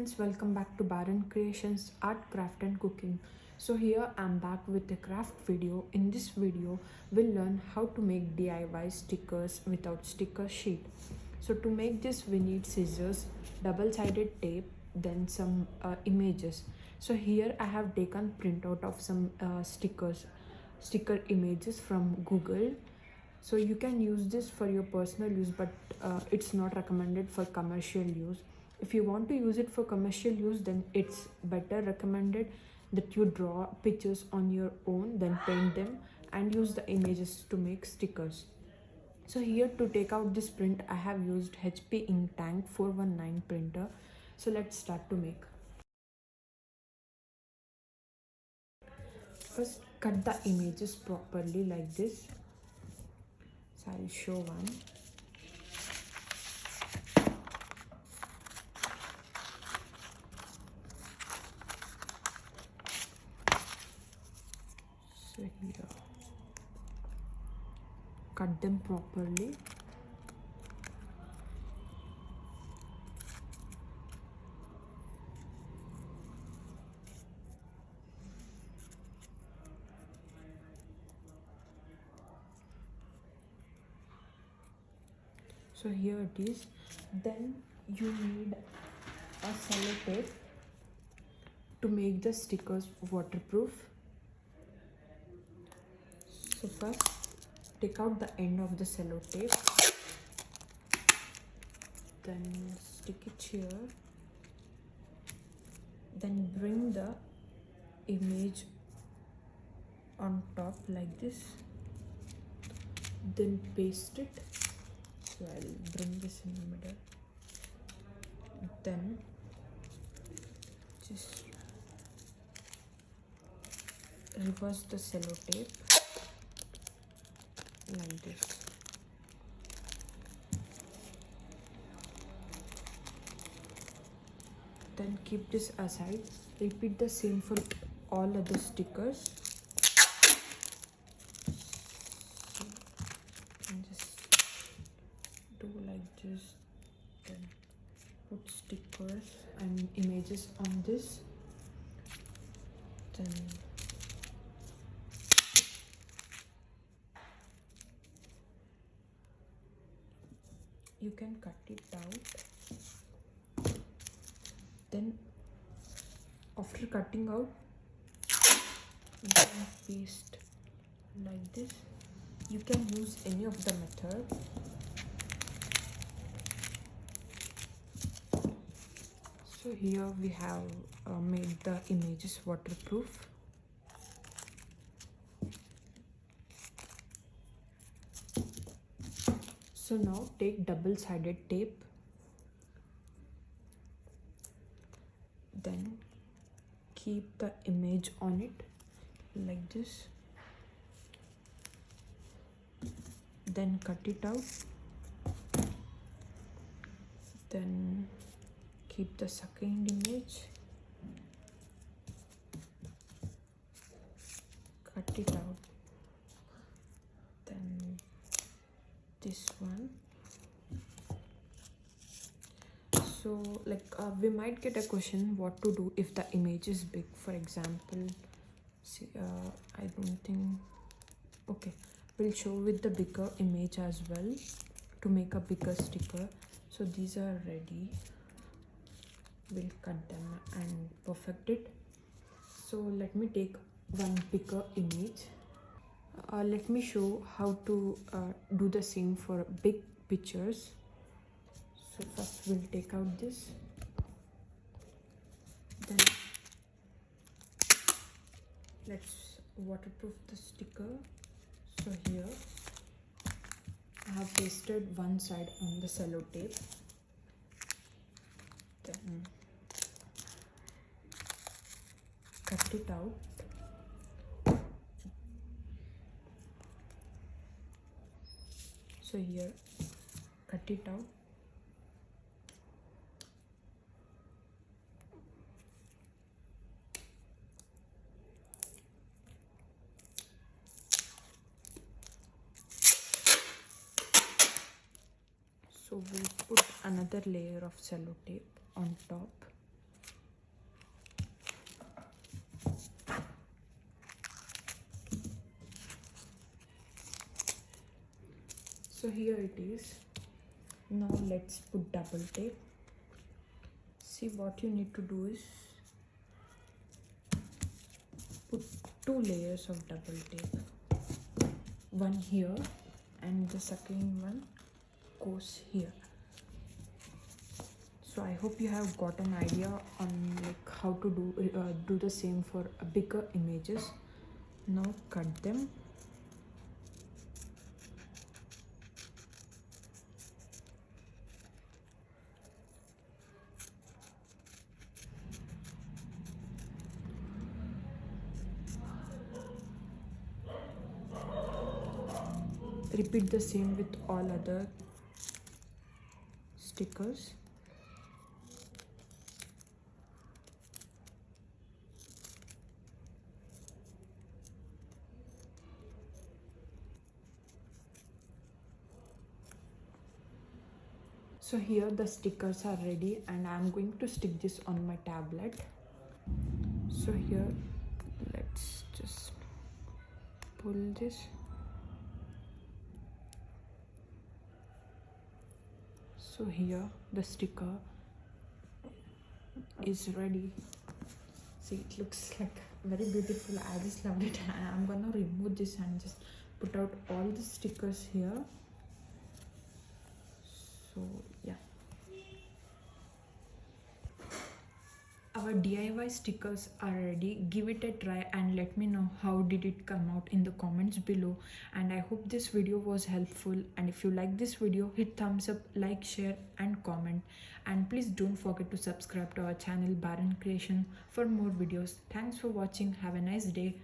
friends, welcome back to Baraancreations art, craft and cooking. So here I'm back with a craft video. In this video we'll learn how to make DIY stickers without sticker sheet. So to make this we need scissors, double-sided tape, then some images. So here I have taken printout of some sticker images from Google. So you can use this for your personal use, but it's not recommended for commercial use. If you want to use it for commercial use, then it's better recommended that you draw pictures on your own, then paint them and use the images to make stickers. So here to take out this print I have used 𝗵𝗃𝗃𝗃 419 printer. So let's start to make. First cut the images properly like this. So I'll show one. So here, cut them properly. So here it is. Then you need a sellotape to make the stickers waterproof. So first take out the end of the sellotape, then stick it here, then bring the image on top like this, then paste it. So I'll bring this in the middle, then just reverse the sellotape like this. Then keep this aside. Repeat the same for all other stickers. And just do like this, then put stickers and images on this, then you can cut it out. Then after cutting out, you can paste like this. You can use any of the method. So here we have made the images waterproof. So now take double-sided tape, then keep the image on it like this, then cut it out, then keep the second image, cut it out, then this one. So like we might get a question what to do if the image is big. For example, see, I don't think, okay, we'll show with the bigger image as well to make a bigger sticker. So these are ready. We'll cut them and perfect it. So let me take one bigger image. Let me show how to do the same for big pictures. So first we'll take out this, then let's waterproof the sticker. So here I have pasted one side on the sellotape, then cut it out. So here, cut it out. So we'll put another layer of sellotape on top. So here it is. Now let's put double tape. See, what you need to do is put 2 layers of double tape. One here and the second one goes here. So I hope you have got an idea on like how to do the same for bigger images. Now cut them. Repeat the same with all other stickers. So here the stickers are ready and I am going to stick this on my tablet. So here let's just pull this. So here the sticker is ready. See, it looks like very beautiful. I just loved it. I'm gonna remove this and just put out all the stickers here. So yeah, our DIY stickers are ready. Give it a try and let me know how did it come out in the comments below. And I hope this video was helpful, and if you like this video, hit thumbs up, like, share and comment. And please don't forget to subscribe to our channel Baraancreations for more videos. Thanks for watching. Have a nice day.